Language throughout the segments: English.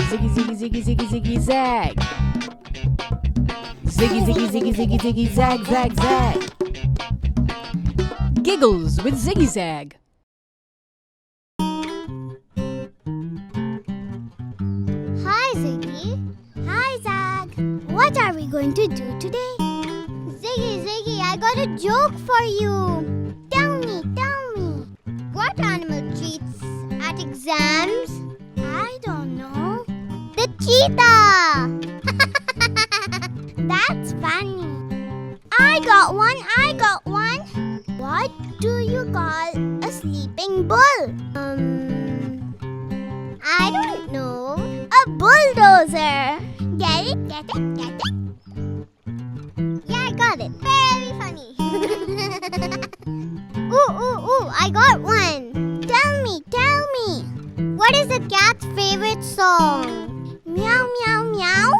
Ziggy, ziggy, ziggy, ziggy, ziggy, zag. Ziggy, ziggy, ziggy, ziggy, ziggy, zag, zag, zag. Giggles with Ziggy Zag. Hi, Ziggy. Hi, Zag. What are we going to do today? Ziggy, I got a joke for you. Tell me. What animal cheats at exams? I don't know. The cheetah. That's funny. I got one. What do you call a sleeping bull? I don't know. A bulldozer. Get it? Yeah, I got it. Very funny. Ooh, I got one. Tell me. What is a cat's favorite song? Meow, meow, meow?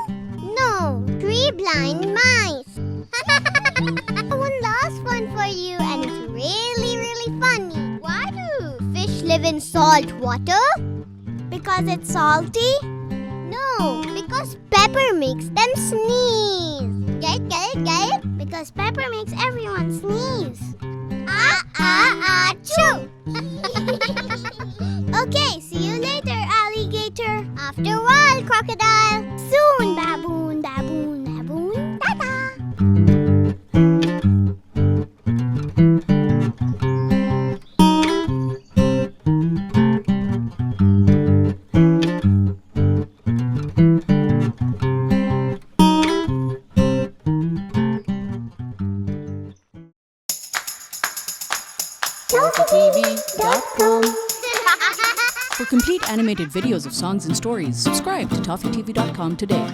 No, Three Blind Mice. One last one for you, and it's really funny. Why do fish live in salt water? Because it's salty? No, because pepper makes them sneeze. Get it? Because pepper makes everyone sneeze. Achoo! Okay, see you later, alligator. After a while, crocodile. Soon, baboon. Ta-ta! ToffeeTV.com. For complete animated videos of songs and stories, subscribe to ToffeeTV.com today.